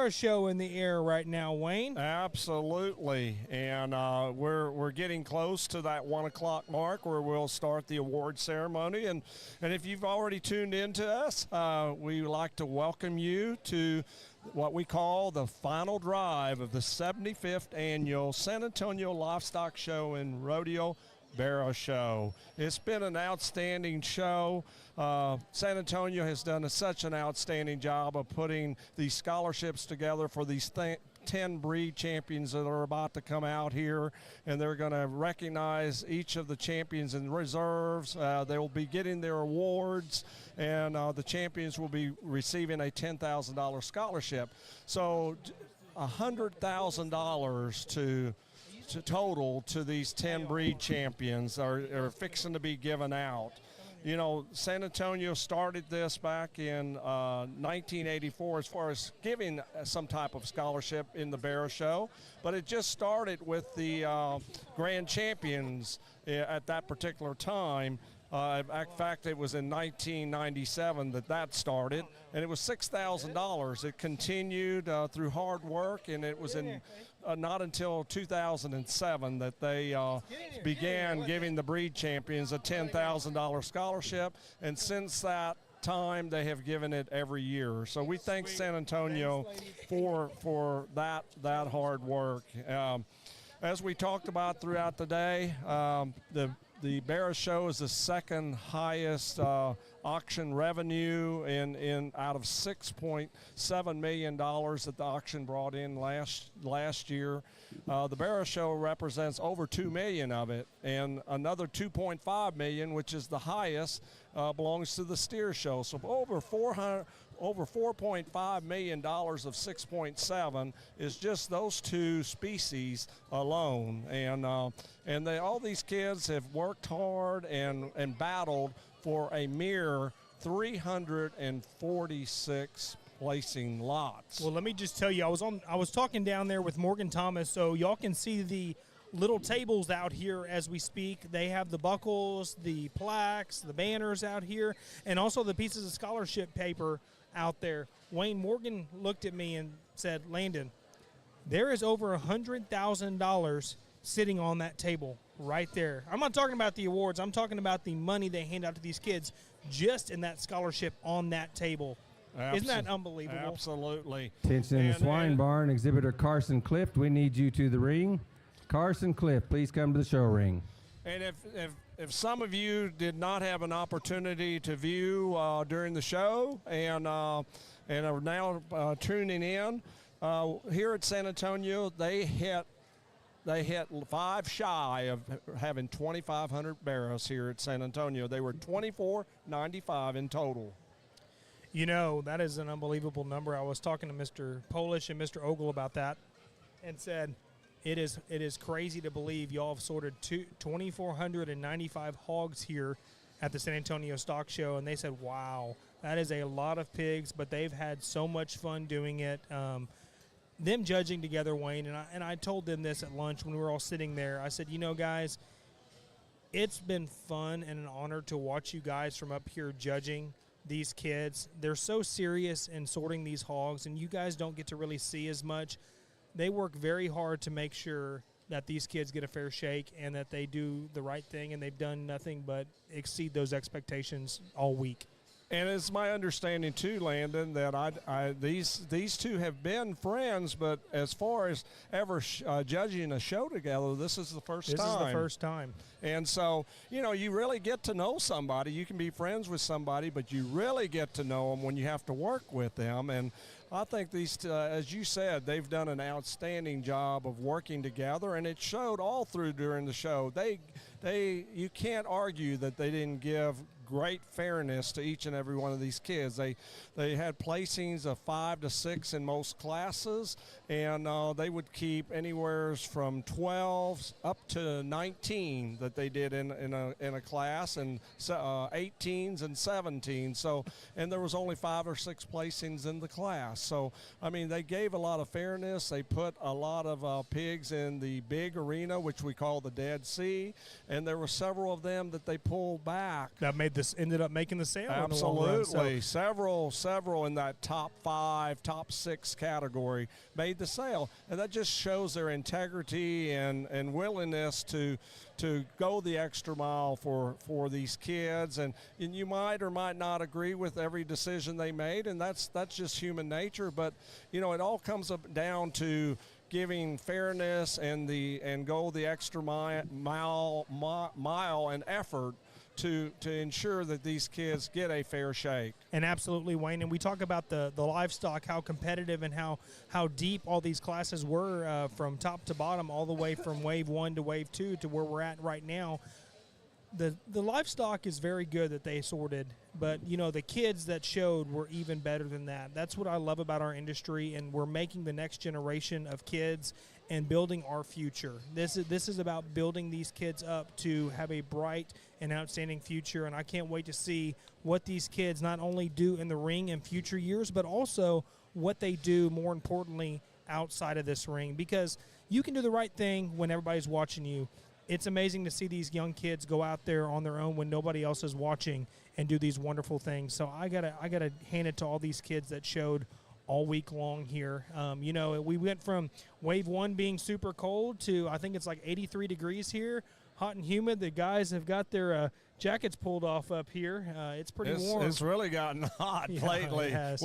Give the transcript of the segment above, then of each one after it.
Show in the air right now, Wayne. Absolutely, and we're getting close to that 1 o'clock mark where we'll start the award ceremony. And if you've already tuned in to us, we would like to welcome you to what we call the final drive of the 75th annual San Antonio Livestock Show and Rodeo Barrow Show. It's been an outstanding show. San Antonio has done such an outstanding job of putting these scholarships together for these 10 breed champions that are about to come out here, and they're going to recognize each of the champions and reserves. They will be getting their awards, and the champions will be receiving a $10,000 scholarship. So $100,000 to total to these 10 breed champions are fixing to be given out. You know, San Antonio started this back in 1984 as far as giving some type of scholarship in the Barrow Show, but it just started with the grand champions at that particular time. In fact, it was in 1997 that started, and it was $6,000. It continued through hard work, and it was in not until 2007 that they began giving the breed champions a $10,000 scholarship, and since that time they have given it every year. So we thank San Antonio for that hard work. As we talked about throughout the day, the Barrow Show is the second highest auction revenue in out of $6.7 million that the auction brought in last year. The Barrow Show represents over $2 million of it, and another $2.5 million, which is the highest, belongs to the Steer Show. So over $4.5 million of 6.7 is just those two species alone, and all these kids have worked hard and battled for a mere 346 placing lots. Well, let me just tell you, I was talking down there with Morgan Thomas, so y'all can see the little tables out here as we speak. They have the buckles, the plaques, the banners out here, and also the pieces of scholarship paper out there. Wayne, Morgan looked at me and said, Landon, there is over $100,000 sitting on that table right there. I'm not talking about the awards. I'm talking about the money they hand out to these kids just in that scholarship on that table. Isn't that unbelievable? Absolutely. Attention in the swine barn, exhibitor Carson Clift. We need you to the ring. Carson Clift, please come to the show ring. And if some of you did not have an opportunity to view during the show and are now tuning in, here at San Antonio, they hit 5 shy of having 2,500 barrows here at San Antonio. They were 2,495 in total. You know, that is an unbelievable number. I was talking to Mr. Polish and Mr. Ogle about that and said, it is crazy to believe y'all have sorted 2,495 hogs here at the San Antonio Stock Show, and they said, wow, that is a lot of pigs, but they've had so much fun doing it. Them judging together, Wayne, and I told them this at lunch when we were all sitting there. I said, you know, guys, it's been fun and an honor to watch you guys from up here judging these kids. They're so serious in sorting these hogs, and you guys don't get to really see as much. They work very hard to make sure that these kids get a fair shake and that they do the right thing, and they've done nothing but exceed those expectations all week. And it's my understanding too, Landon, that these two have been friends, but as far as ever judging a show together, this is the first time. This is the first time. And so, you know, you really get to know somebody. You can be friends with somebody, but you really get to know them when you have to work with them. And I think these, as you said, they've done an outstanding job of working together, and it showed all through during the show. You can't argue that they didn't give great fairness to each and every one of these kids. They had placings of 5 to 6 in most classes, and they would keep anywhere from 12 up to 19 that they did in a class, and 18s and 17s. So, and there was only 5 or 6 placings in the class. So, I mean, they gave a lot of fairness. They put a lot of pigs in the big arena, which we call the Dead Sea, and there were several of them that they pulled back. That made the this ended up making the sale. In the long run. Absolutely. Several in that top 5, top 6 category made the sale. And that just shows their integrity and willingness to go the extra mile for these kids. And you might or might not agree with every decision they made, and that's just human nature. But, it all comes up down to giving fairness and go the extra mile and effort to ensure that these kids get a fair shake. And absolutely, Wayne. And we talk about the livestock, how competitive and how deep all these classes were from top to bottom, all the way from Wave 1 to Wave 2 to where we're at right now. The livestock is very good that they sorted, but, the kids that showed were even better than that. That's what I love about our industry, and we're making the next generation of kids and building our future. This is about building these kids up to have a bright and outstanding future, and I can't wait to see what these kids not only do in the ring in future years, but also what they do, more importantly, outside of this ring, because you can do the right thing when everybody's watching you. It's amazing to see these young kids go out there on their own when nobody else is watching and do these wonderful things. So I gotta hand it to all these kids that showed all week long here. We went from Wave 1 being super cold to, I think it's like 83 degrees here, hot and humid. The guys have got their jackets pulled off up here. It's pretty warm. It's really gotten hot lately. It has.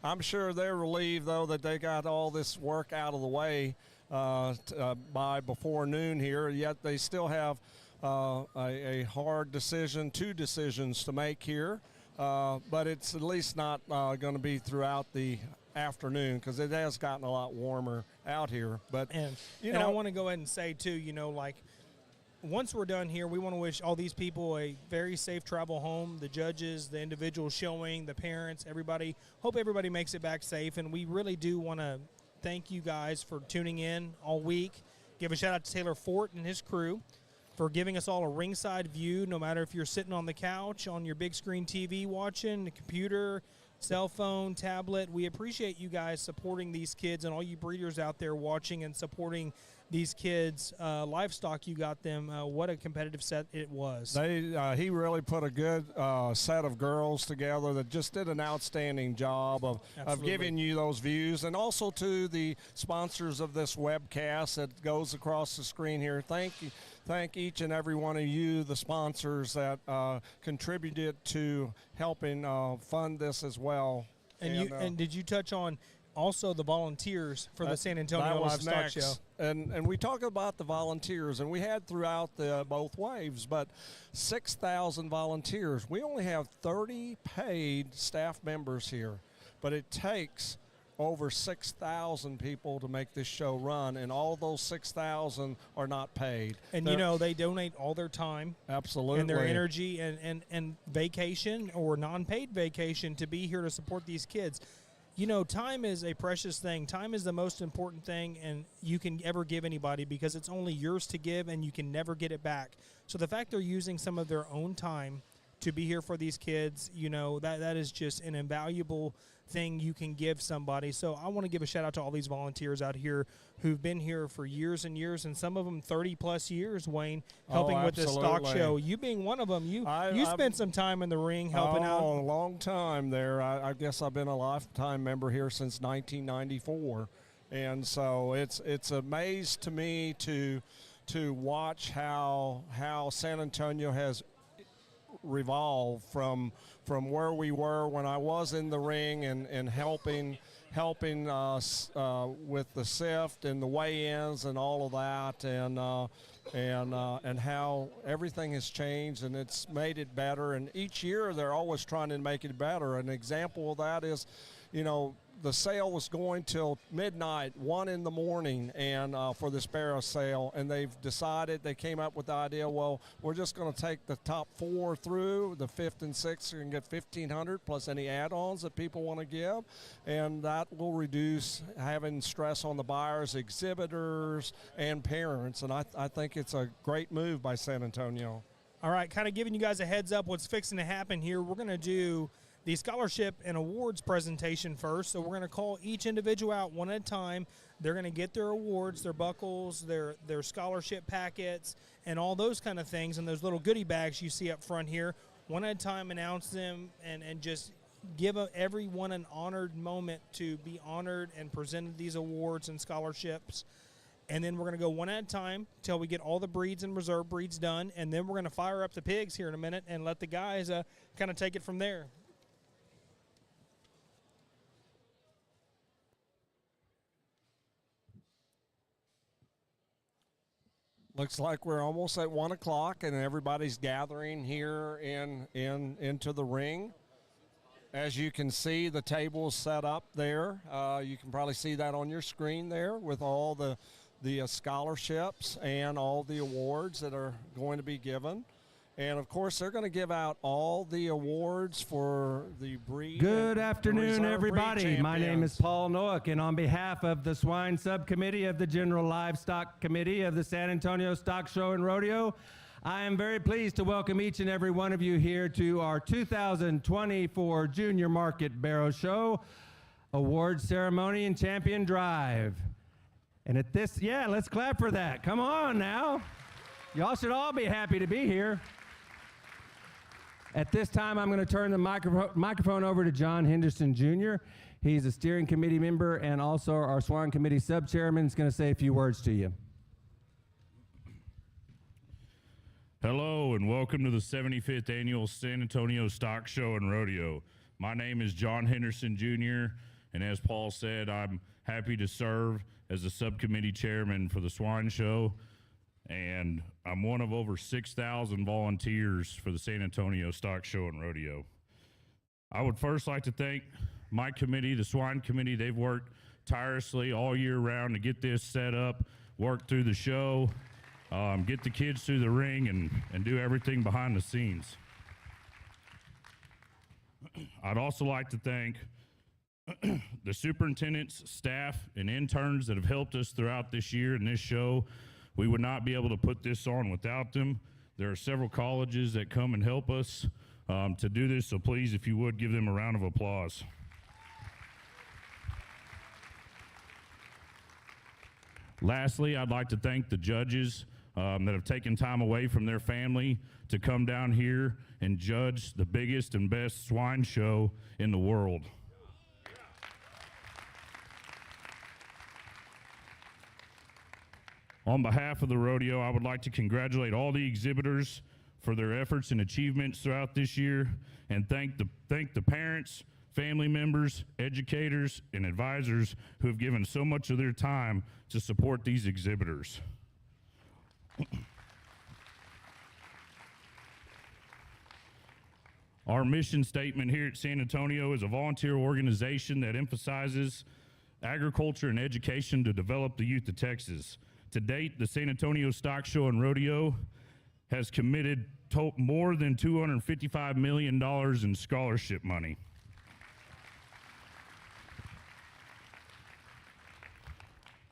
I'm sure they're relieved, though, that they got all this work out of the way by before noon here, yet they still have a hard decision, 2 decisions to make here, but it's at least not going to be throughout the afternoon, because it has gotten a lot warmer out here. But and I want to go ahead and say too, once we're done here, we want to wish all these people a very safe travel home, the judges, the individuals showing, the parents, everybody. Hope everybody makes it back safe, and we really do want to thank you guys for tuning in all week. Give a shout out to Taylor Fort and his crew for giving us all a ringside view, no matter if you're sitting on the couch, on your big screen TV watching, the computer, cell phone, tablet. We appreciate you guys supporting these kids and all you breeders out there watching and supporting these kids' livestock you got them. What a competitive set it was. He really put a good set of girls together that just did an outstanding job of giving you those views. And also to the sponsors of this webcast that goes across the screen here. Thank each and every one of you, the sponsors that contributed to helping fund this as well. And did you touch on also the volunteers for the San Antonio Livestock Show? And we talk about the volunteers, and we had throughout both waves, but 6,000 volunteers. We only have 30 paid staff members here, but it takes over 6,000 people to make this show run, and all those 6,000 are not paid. And they donate all their time, absolutely, and their energy and vacation or non-paid vacation to be here to support these kids. Time is a precious thing. Time is the most important thing, and you can ever give anybody, because it's only yours to give, and you can never get it back. So the fact they're using some of their own time to be here for these kids, that is just an invaluable thing you can give somebody. So I want to give a shout out to all these volunteers out here who've been here for years and years, and some of them 30 plus years, Wayne, helping with this stock show. You being one of them, you spent some time in the ring helping out. Oh, a long time there. I guess I've been a lifetime member here since 1994, and so it's a maze to me to watch how San Antonio has revolved from where we were when I was in the ring and helping us with the sift and the weigh-ins and all of that, and how everything has changed, and it's made it better. And each year they're always trying to make it better. An example of that is, the sale was going till midnight, 1 in the morning, and for this barrow sale, and they came up with the idea, well, we're just going to take the top 4 through, the 5th and 6th, and get 1,500 plus any add-ons that people want to give, and that will reduce having stress on the buyers, exhibitors, and parents, and I think it's a great move by San Antonio. All right, kind of giving you guys a heads up what's fixing to happen here. We're going to do the scholarship and awards presentation first. So we're going to call each individual out one at a time. They're going to get their awards, their buckles, their scholarship packets, and all those kind of things, and those little goodie bags you see up front here. one at a time announce them and just give everyone an honored moment to be honored and presented these awards and scholarships. And then we're going to go one at a time till we get all the breeds and reserve breeds done. And then we're going to fire up the pigs here in a minute and let the guys kind of take it from there. Looks like we're almost at 1 o'clock, and everybody's gathering here into the ring. As you can see, the table is set up there. You can probably see that on your screen there with all the scholarships and all the awards that are going to be given. And, of course, they're going to give out all the awards for the breed. Good afternoon, everybody. My name is Paul Noack, and on behalf of the Swine Subcommittee of the General Livestock Committee of the San Antonio Stock Show and Rodeo, I am very pleased to welcome each and every one of you here to our 2024 Junior Market Barrow Show Awards Ceremony and Champion Drive. And at this, yeah, let's clap for that. Come on now. Y'all should all be happy to be here. At this time, I'm going to turn the microphone over to John Henderson, Jr. He's a steering committee member and also our Swine Committee sub-chairman. He's going to say a few words to you. Hello and welcome to the 75th Annual San Antonio Stock Show and Rodeo. My name is John Henderson, Jr., and as Paul said, I'm happy to serve as the subcommittee chairman for the Swine Show, and I'm one of over 6,000 volunteers for the San Antonio Stock Show and Rodeo. I would first like to thank my committee, the Swine Committee. They've worked tirelessly all year round to get this set up, work through the show, get the kids through the ring, and do everything behind the scenes. I'd also like to thank the superintendents, staff, and interns that have helped us throughout this year and this show. We would not be able to put this on without them. There are several colleges that come and help us to do this, so please, if you would, give them a round of applause. Lastly, I'd like to thank the judges that have taken time away from their family to come down here and judge the biggest and best swine show in the world. On behalf of the rodeo, I would like to congratulate all the exhibitors for their efforts and achievements throughout this year, and thank the parents, family members, educators, and advisors who have given so much of their time to support these exhibitors. Our mission statement here at San Antonio is a volunteer organization that emphasizes agriculture and education to develop the youth of Texas. To date, the San Antonio Stock Show and Rodeo has committed more than $255 million in scholarship money.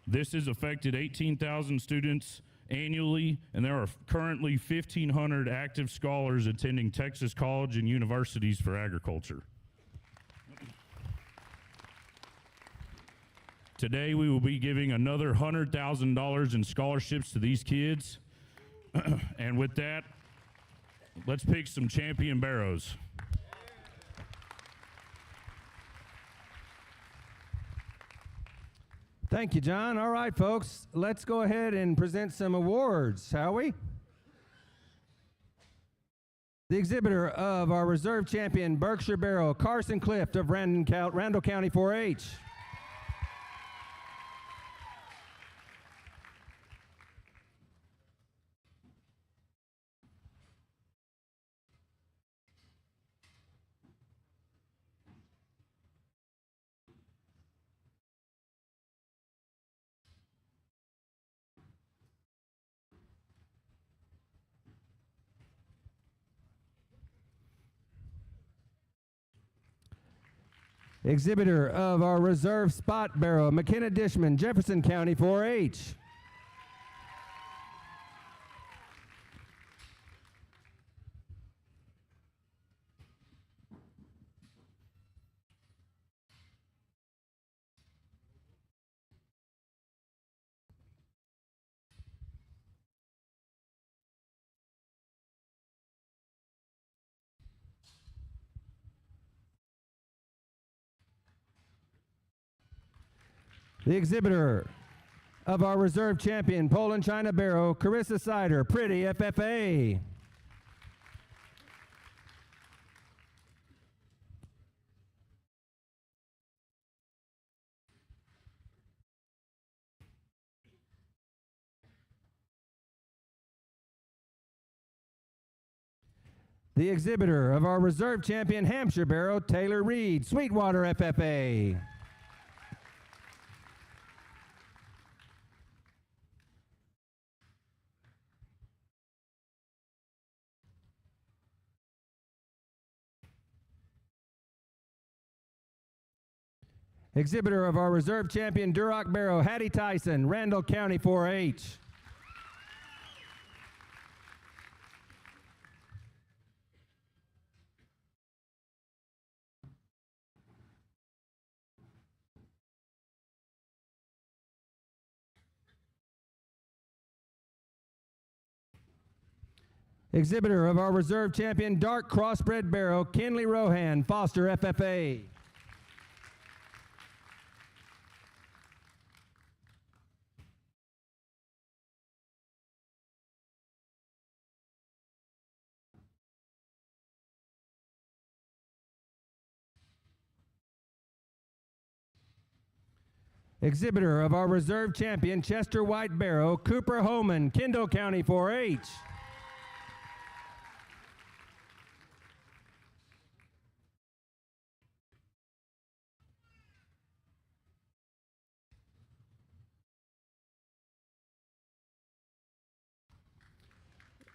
This has affected 18,000 students annually, and there are currently 1,500 active scholars attending Texas college and universities for agriculture. Today, we will be giving another $100,000 in scholarships to these kids. And with that, let's pick some champion barrows. Thank you, John. All right, folks, let's go ahead and present some awards, shall we? The exhibitor of our reserve champion Berkshire Barrow, Carson Clift of Randall County 4-H. Exhibitor of our reserve spot barrow, McKenna Dishman, Jefferson County 4-H. The exhibitor of our reserve champion Poland China Barrow, Carissa Sider, Pretty FFA. The exhibitor of our reserve champion Hampshire Barrow, Taylor Reed, Sweetwater FFA. Exhibitor of our reserve champion Duroc Barrow, Hattie Tyson, Randall County 4-H. Exhibitor of our reserve champion Dark Crossbred Barrow, Kinley Rohan, Foster FFA. Exhibitor of our reserve champion Chester White Barrow, Cooper Homan, Kendall County 4-H.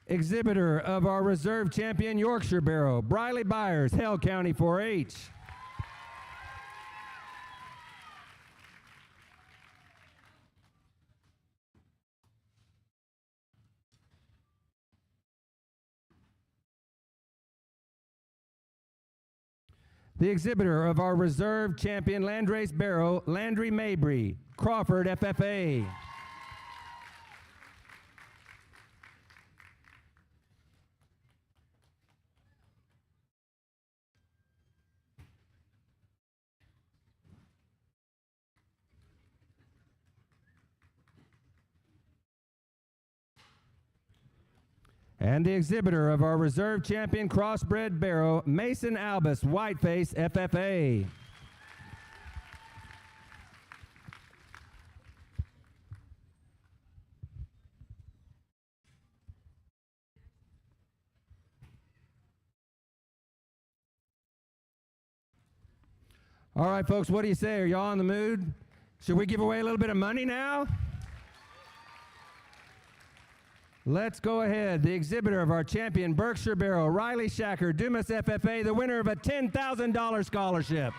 Exhibitor of our reserve champion Yorkshire Barrow, Briley Byers, Hale County 4-H. The exhibitor of our reserve champion Landrace Barrow, Landry Mabry, Crawford FFA. And the exhibitor of our reserve champion crossbred Barrow, Mason Albus, Whiteface FFA. All right, folks, what do you say? Are y'all in the mood? Should we give away a little bit of money now? Let's go ahead. The exhibitor of our champion Berkshire Barrow, Riley Shacker, Dumas FFA, the winner of a $10,000 scholarship.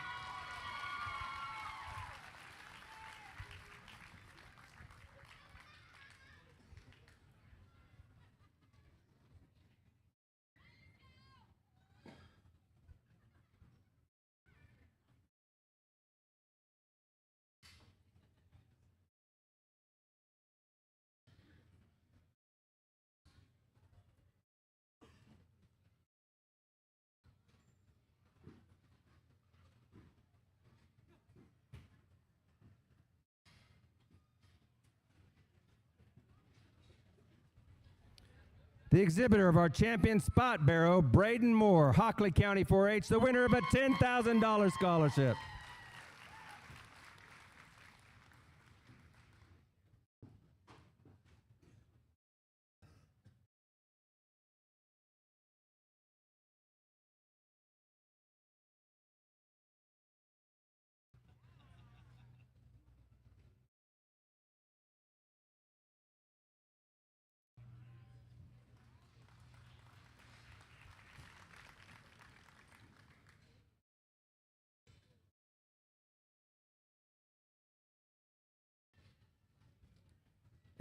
The exhibitor of our champion Spot Barrow, Braden Moore, Hockley County 4-H, the winner of a $10,000 scholarship.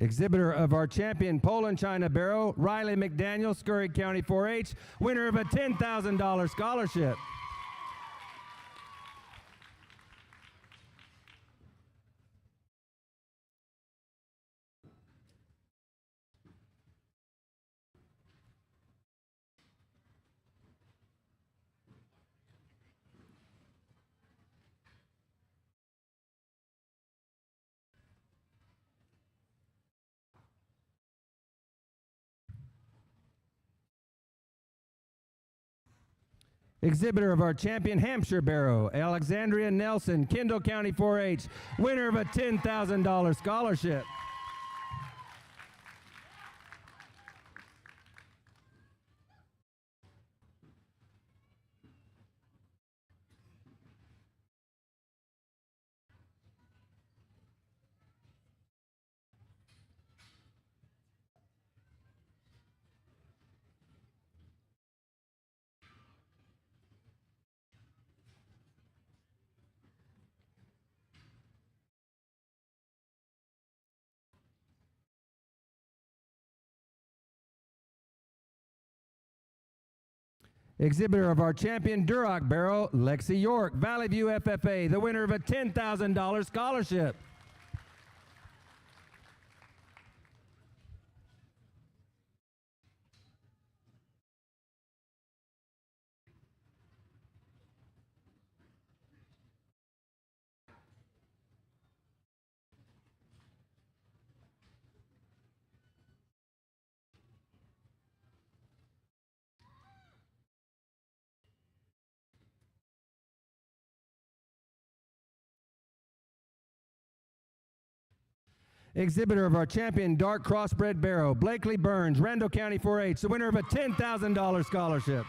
Exhibitor of our champion Poland China Barrow, Riley McDaniel, Scurry County 4-H, winner of a $10,000 scholarship. Exhibitor of our champion Hampshire Barrow, Alexandria Nelson, Kendall County 4-H, winner of a $10,000 scholarship. Exhibitor of our champion Duroc Barrel, Lexi York, Valley View FFA, the winner of a $10,000 scholarship. Exhibitor of our champion Dark Crossbred Barrow, Blakely Burns, Randall County 4-H, the winner of a $10,000 scholarship.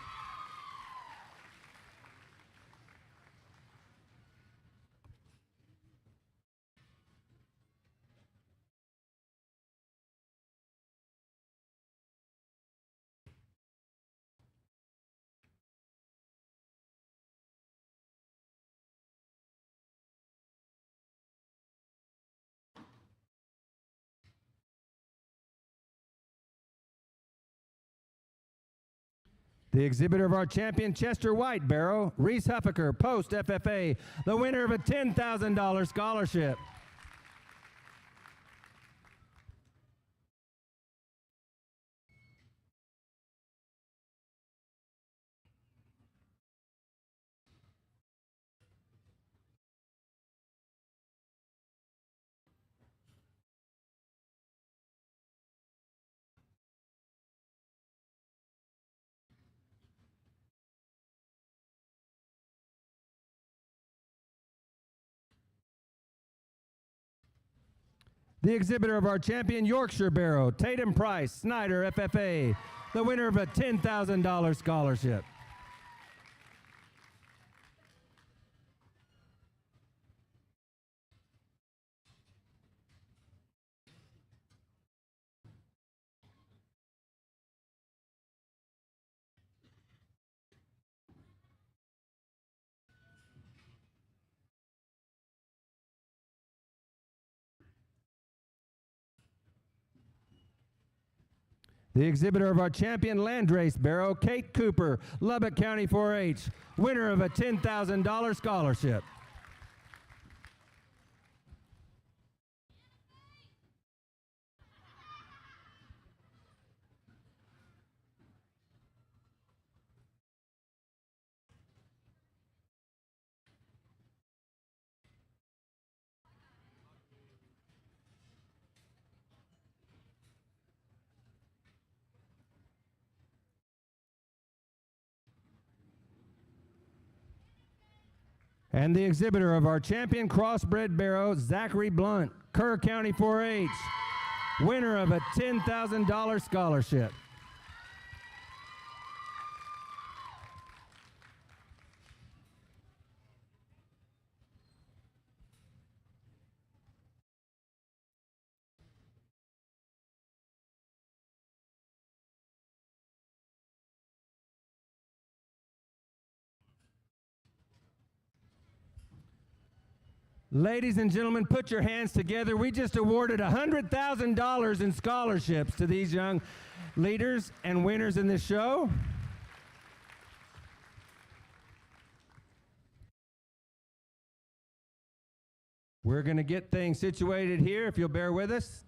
The exhibitor of our champion Chester White Barrow, Reese Huffaker, Post FFA, the winner of a $10,000 scholarship. The exhibitor of our champion Yorkshire Barrow, Tatum Price, Snyder FFA, the winner of a $10,000 scholarship. The exhibitor of our champion Landrace Barrow, Kate Cooper, Lubbock County 4-H, winner of a $10,000 scholarship. And the exhibitor of our champion crossbred Barrow, Zachary Blunt, Kerr County 4-H, winner of a $10,000 scholarship. Ladies and gentlemen, put your hands together. We just awarded $100,000 in scholarships to these young leaders and winners in this show. We're going to get things situated here, if you'll bear with us.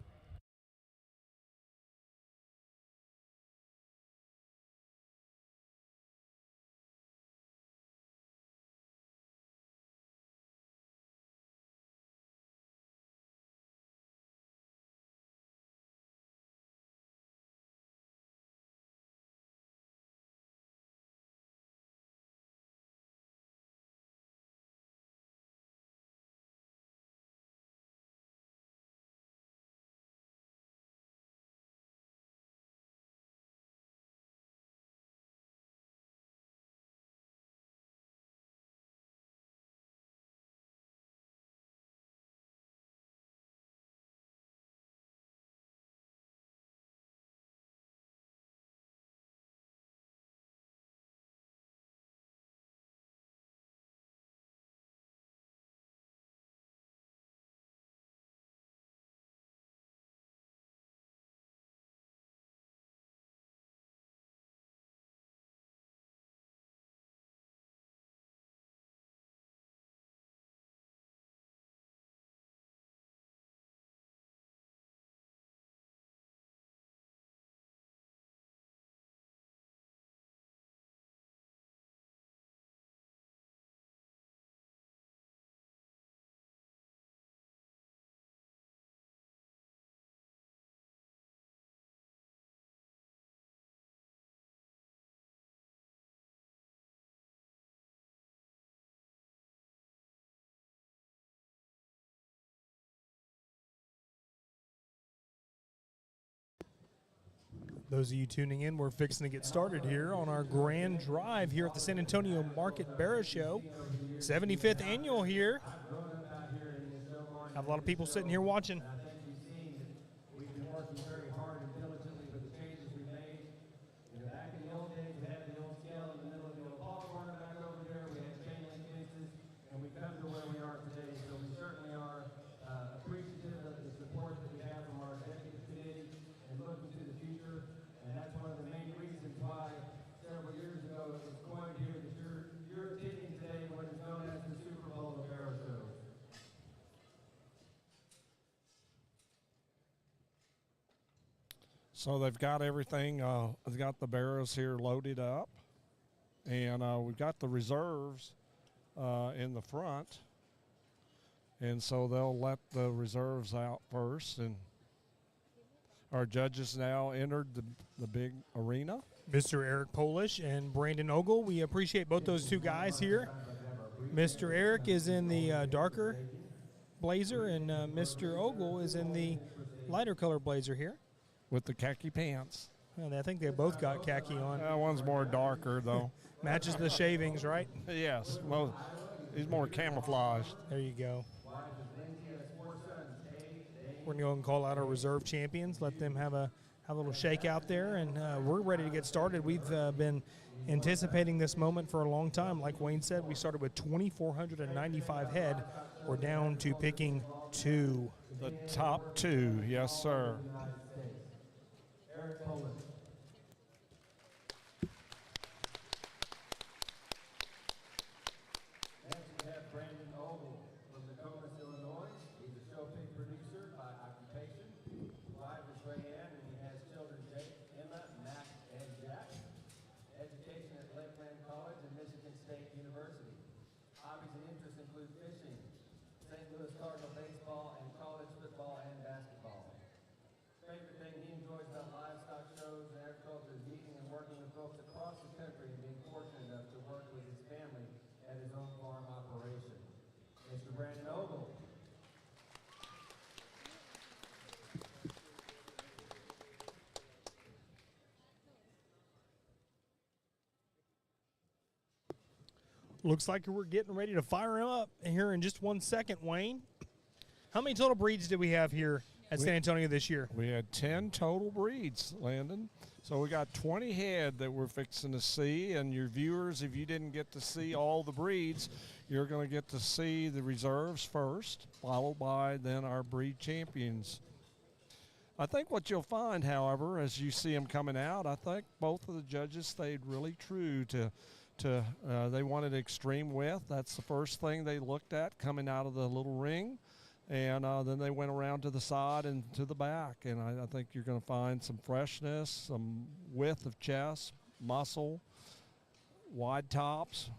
Those of you tuning in, we're fixing to get started here on our grand drive here at the San Antonio Market Barra Show. 75th annual here. Have a lot of people sitting here watching. So they've got everything. They've got the barrows here loaded up, and we've got the reserves in the front. And so they'll let the reserves out first, and our judges now entered the big arena. Mr. Eric Polish and Brandon Ogle. We appreciate both those two guys here. Mr. Eric is in the darker blazer, and Mr. Ogle is in the lighter color blazer here. With the khaki pants. And I think they both got khaki on. One's more darker, though. Matches the shavings, right? Yes. Well, he's more camouflaged. There you go. We're going to go and call out our reserve champions, let them have a little shake out there, and we're ready to get started. We've been anticipating this moment for a long time. Like Wayne said, we started with 2,495 head. We're down to picking 2. The top 2, yes, sir. Eric Polish. Next we have Brandon Ogle from Nokomis, Illinois. He's a show pig producer by occupation. Wife is Rayanne, and he has children Jake, Emma, Max, and Jack. Education at Lakeland College and Michigan State University. Hobbies and interests include fishing, St. Louis Cardinal baseball, and college football and basketball. Favorite thing he enjoys about livestock shows and agriculture is meeting and working with folks across the country and being fortunate enough to work with his family at his own farm operation. Mr. Brandon Ogle. Looks like we're getting ready to fire him up here in just 1 second, Wayne. How many total breeds did we have here at San Antonio this year? We had 10 total breeds, Landon. So we got 20 head that we're fixing to see, and your viewers, if you didn't get to see all the breeds, you're going to get to see the reserves first, followed by then our breed champions. I think what you'll find, however, as you see them coming out, I think both of the judges stayed really true to they wanted extreme width. That's the first thing they looked at coming out of the little ring. And then they went around to the side and to the back. And I think you're going to find some freshness, some width of chest, muscle, wide tops,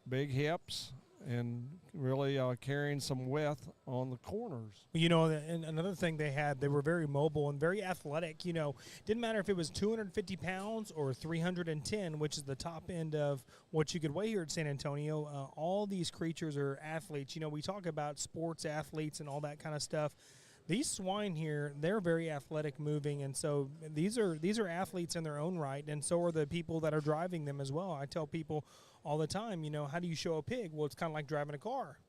big hips, and really carrying some width on the corners. You know, and another thing they had, they were very mobile and very athletic. You know, didn't matter if it was 250 pounds or 310, which is the top end of what you could weigh here at San Antonio. All these creatures are athletes. You know, we talk about sports athletes and all that kind of stuff. These swine here, they're very athletic moving, and so these are athletes in their own right, and so are the people that are driving them as well. I tell people all the time, you know, how do you show a pig? Well, it's kind of like driving a car.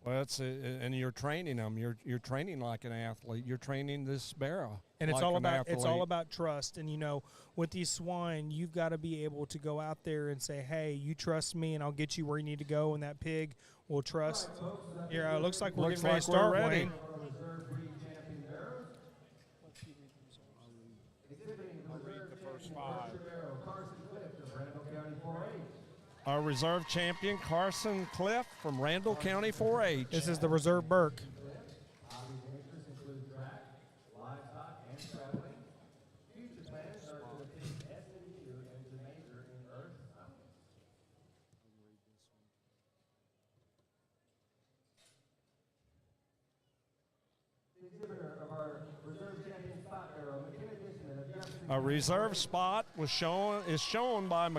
Well, and you're training them. You're training like an athlete. You're training this barrow. And it's like all about trust. And you know, with these swine, you've got to be able to go out there and say, "Hey, you trust me, and I'll get you where you need to go." And that pig will trust. Yeah, it looks like we're getting ready to start. Wayne. Our reserve champion, Carson Cliff from Randall County 4-H. This is the reserve Burke. A reserve spot is shown by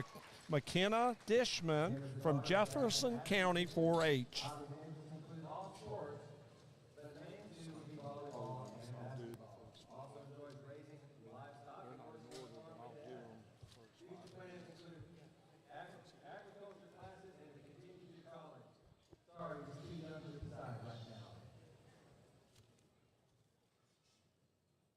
McKenna Dishman from Jefferson County 4-H.